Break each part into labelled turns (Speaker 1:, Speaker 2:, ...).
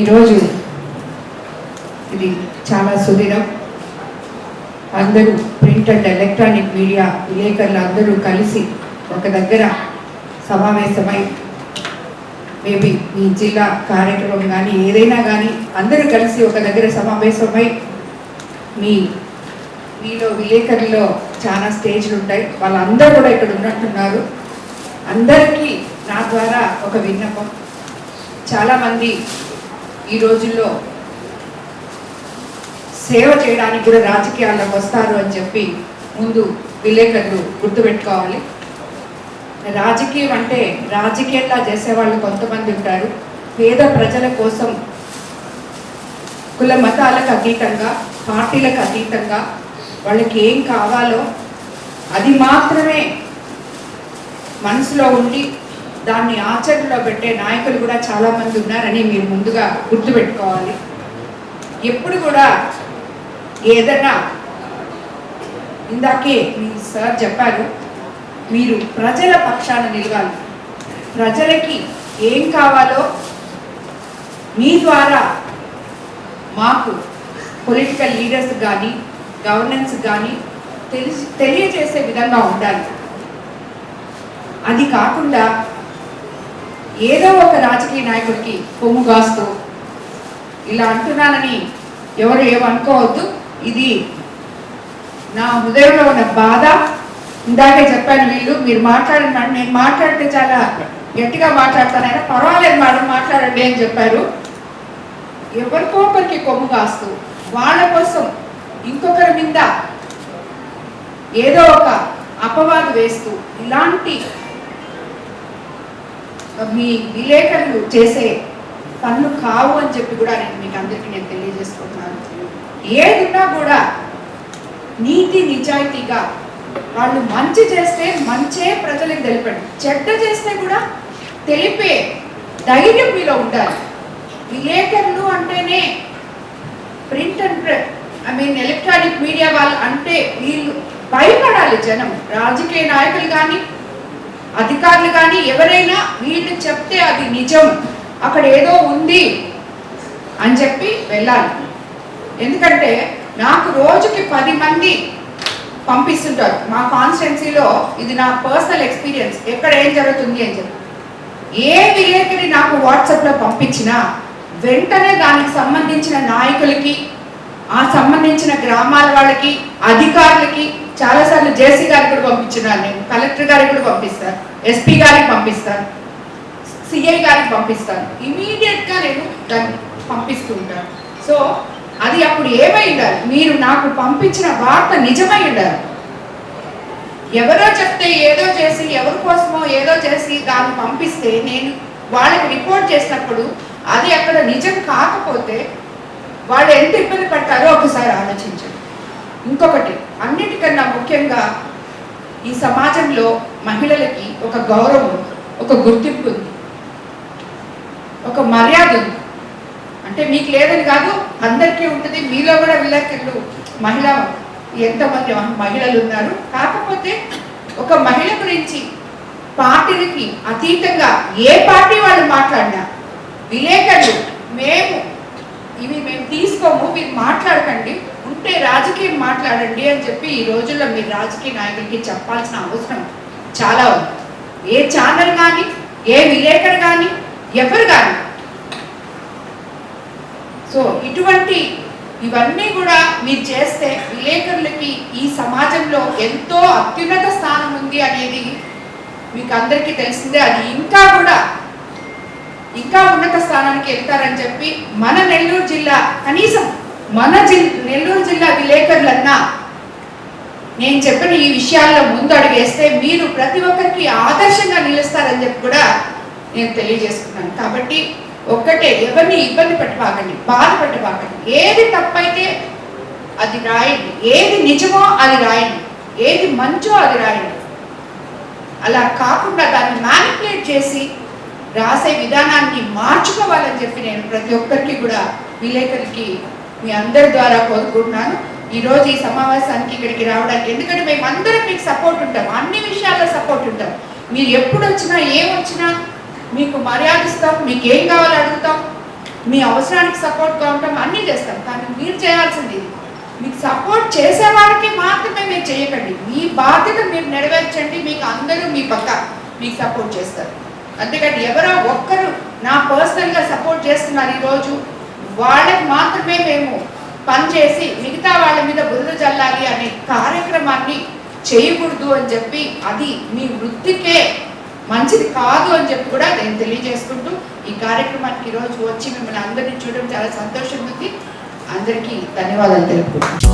Speaker 1: ఈరోజు ఇది చాలా సుదినం. అందరూ ప్రింట్ అండ్ ఎలక్ట్రానిక్ మీడియా విలేకరులు అందరూ కలిసి ఒక దగ్గర సమావేశమై మేబీ మీ జిల్లా కార్యక్రమం కానీ ఏదైనా కానీ అందరూ కలిసి ఒక దగ్గర సమావేశమై మీలో విలేకరుల్లో చాలా స్టేజ్లు ఉంటాయి, వాళ్ళందరూ కూడా ఇక్కడ ఉన్నట్టున్నారు. అందరికీ నా ద్వారా ఒక విన్నపం, చాలామంది ఈ రోజుల్లో సేవ చేయడానికి కూడా రాజకీయాల్లోకి వస్తారు అని చెప్పి ముందు విలేకరులు గుర్తుపెట్టుకోవాలి. రాజకీయం అంటే రాజకీయంగా చేసేవాళ్ళు కొంతమంది ఉంటారు. పేద ప్రజల కోసం కుల మతాలకు అతీతంగా, పార్టీలకు అతీతంగా వాళ్ళకి ఏం కావాలో అది మాత్రమే మనసులో ఉండి దాన్ని ఆచరణలో పెట్టే నాయకులు కూడా చాలామంది ఉన్నారని మీరు ముందుగా గుర్తుపెట్టుకోవాలి. ఎప్పుడు కూడా ఏదన్నా, ఇందాకే మీ సార్ చెప్పారు, మీరు ప్రజల పక్షాన నిలవాలి. ప్రజలకి ఏం కావాలో మీ ద్వారా మాకు పొలిటికల్ లీడర్స్ కానీ గవర్నెన్స్ కానీ తెలియజేసే విధంగా ఉండాలి. అది కాకుండా ఏదో ఒక రాజకీయ నాయకుడికి కొమ్ము కాస్తూ ఇలా అంటున్నానని ఎవరు ఏమనుకోవద్దు. ఇది నా హృదయంలో ఉన్న బాధ. ఇందాకే చెప్పాను, మీరు మాట్లాడిన నేను మాట్లాడితే చాలా గట్టిగా మాట్లాడతానైనా పర్వాలేదు మేడం మాట్లాడండి అని చెప్పారు. ఎవరికొకరికి కొమ్ము కాస్తూ వాళ్ళ కోసం ఇంకొకరి మీద ఏదో ఒక అపవాదు వేస్తూ ఇలాంటి మీ విలేకరులు చేసే పనులు కావు అని చెప్పి కూడా మీకు అందరికీ నేను తెలియజేసుకుంటున్నాను. ఏదున్నా కూడా నీతి నిజాయితీగా వాళ్ళు మంచి చేస్తే మంచే ప్రజలకు తెలిపండి, చెడ్డ చేస్తే కూడా తెలిపే ధైర్యం మీలో ఉండాలి. విలేకరులు అంటేనే ప్రింట్ అండ్ ఎలక్ట్రానిక్ మీడియా వాళ్ళు అంటే వీళ్ళు భయపడాలి జనం. రాజకీయ నాయకులు కానీ అధికారులు కానీ ఎవరైనా వీళ్ళు చెప్తే అది నిజం, అక్కడ ఏదో ఉంది అని చెప్పి వెళ్ళాలి. ఎందుకంటే నాకు రోజుకి 10 మంది పంపిస్తుంటారు మా కాన్స్టిట్యున్సీలో. ఇది నా పర్సనల్ ఎక్స్పీరియన్స్, ఎక్కడ ఏం జరుగుతుంది అని చెప్పి. ఏ విలేకరి నాకు వాట్సాప్లో పంపించినా వెంటనే దానికి సంబంధించిన నాయకులకి, ఆ సంబంధించిన గ్రామాల వాళ్ళకి, అధికారులకి, చాలాసార్లు జేసీ గారికి కూడా పంపించినాను నేను, కలెక్టర్ గారికి కూడా పంపిస్తాను, ఎస్పీ గారికి పంపిస్తాను, సిఐ గారికి పంపిస్తాను. ఇమీడియట్గా నేను దాన్ని పంపిస్తూ ఉంటాను. సో అది అప్పుడు ఏమై ఉండాలి, మీరు నాకు పంపించిన వార్త నిజమై ఉండాలి. ఎవరో చెప్తే ఏదో చేసి, ఎవరి కోసమో ఏదో చేసి దాన్ని పంపిస్తే నేను వాళ్ళకి రిపోర్ట్ చేసినప్పుడు అది అక్కడ నిజం కాకపోతే వాళ్ళు ఎంత ఇబ్బంది పడతారో ఒకసారి ఆలోచించండి. ఇంకొకటి, అన్నిటికన్నా ముఖ్యంగా ఈ సమాజంలో మహిళలకి ఒక గౌరవం, ఒక గుర్తింపు ఉంది, ఒక మర్యాద ఉంది. అంటే మీకు లేదని కాదు, అందరికీ ఉంటుంది. మీలో కూడా విలేకరులు మహిళ ఎంతమంది మహిళలు ఉన్నారు. కాకపోతే ఒక మహిళ గురించి పార్టీలకి అతీతంగా ఏ పార్టీ వాళ్ళు మాట్లాడినా విలేకరులు మేము తీసుకోము, మీరు మాట్లాడకండి, ఉంటే రాజకీయం మాట్లాడండి అని చెప్పి ఈ రోజుల్లో మీరు రాజకీయ నాయకులకి చెప్పాల్సిన అవసరం చాలా ఉంది. ఏ ఛానల్ కానీ, ఏ విలేకరు కానీ, ఎవరు కానీ. సో ఇవన్నీ కూడా మీరు చేస్తే విలేకరులకి ఈ సమాజంలో ఎంతో అత్యున్నత స్థానం ఉంది అనేది మీకు అందరికీ తెలిసిందే. అది ఇంకా ఉన్నత స్థానానికి వెళ్తారని చెప్పి మన నెల్లూరు జిల్లా, కనీసం మన నెల్లూరు జిల్లా విలేకరులన్నా నేను చెప్పిన ఈ విషయాల్లో ముందు అడుగేస్తే మీరు ప్రతి ఒక్కరికి ఆదర్శంగా నిలుస్తారని చెప్పి కూడా నేను తెలియజేసుకున్నాను. కాబట్టి ఒక్కటే, ఎవరిని ఇబ్బంది పెట్టబాకండి, బాధ పెట్టబాకండి. ఏది తప్పైతే అది రాయండి, ఏది నిజమో అది రాయండి, ఏది మంచో అది రాయండి. అలా కాకుండా దాన్ని మ్యానిపులేట్ చేసి రాసే విధానాన్ని మార్చుకోవాలని చెప్పి నేను ప్రతి ఒక్కరికి కూడా విలేకరికి మీ అందరి ద్వారా కోరుకుంటున్నాను. ఈరోజు ఈ సమావేశానికి ఇక్కడికి రావడానికి, ఎందుకంటే మేమందరం మీకు సపోర్ట్ ఉంటాం, అన్ని విషయాల్లో సపోర్ట్ ఉంటాం. మీరు ఎప్పుడు వచ్చినా ఏమొచ్చినా మీకు మర్యాద ఇస్తాం, మీకు ఏం కావాలో అడుగుతాం. మీ అవసరానికి సపోర్ట్గా ఉంటాం, అన్నీ చేస్తాం. కానీ మీరు చేయాల్సింది ఇది. మీకు సపోర్ట్ చేసేవాడికి మాత్రమే మీరు చేయకండి. మీ బాధ్యత మీరు నెరవేర్చండి. మీకు అందరూ మీ పక్క మీకు సపోర్ట్ చేస్తారు. అంతేకాదు ఎవరో ఒక్కరు నా పర్సనల్గా సపోర్ట్ చేస్తున్నారు ఈరోజు, వాళ్ళకి మాత్రమే మేము పనిచేసి మిగతా వాళ్ళ మీద బురద చల్లాలి అనే కార్యక్రమాన్ని చేయకూడదు అని చెప్పి, అది మీ వృత్తికే మంచిది కాదు అని చెప్పి కూడా నేను తెలియజేసుకుంటూ ఈ కార్యక్రమానికి ఈరోజు వచ్చి మిమ్మల్ని అందరినీ చూడడం చాలా సంతోషంగా ఉంది. అందరికీ ధన్యవాదాలు తెలుపుకుంటున్నాను.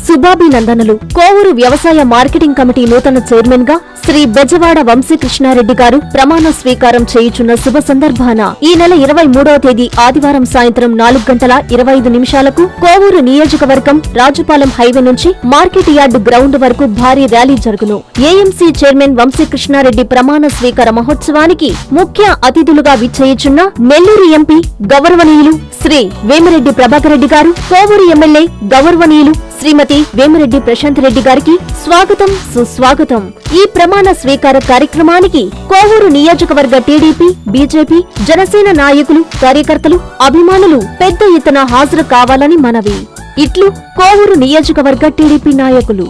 Speaker 2: శుభాభినందనలు. కోవూరు వ్యవసాయ మార్కెటింగ్ కమిటీ నూతన చైర్మన్ గా శ్రీ బెజవాడ వంశీకృష్ణారెడ్డి గారు ప్రమాణ స్వీకారం చేయుచున్న శుభ సందర్భాన ఈ నెల 23వ తేదీ ఆదివారం సాయంత్రం 4:25 కోవూరు నియోజకవర్గం రాజుపాలెం హైవే నుంచి మార్కెట్ యార్డ్ గ్రౌండ్ వరకు భారీ ర్యాలీ జరుగును. ఏఎంసీ చైర్మన్ వంశీకృష్ణారెడ్డి ప్రమాణ స్వీకార మహోత్సవానికి ముఖ్య అతిథులుగా విచ్చేయుచున్న నెల్లూరు ఎంపీ గౌరవనీయులు శ్రీ వేమిరెడ్డి ప్రభాకర్ రెడ్డి గారు, కోవూరు ఎమ్మెల్యే గౌరవనీయులు శ్రీమతి వేమిరెడ్డి ప్రశాంత్ రెడ్డి గారికి స్వాగతం, సుస్వాగతం. ఈ ప్రమాణ స్వీకార కార్యక్రమానికి కోవూరు నియోజకవర్గ టీడీపీ, బీజేపీ, జనసేన నాయకులు, కార్యకర్తలు, అభిమానులు పెద్ద ఎత్తున హాజరు కావాలని మనవి. ఇట్లు కోవూరు నియోజకవర్గ టీడీపీ నాయకులు.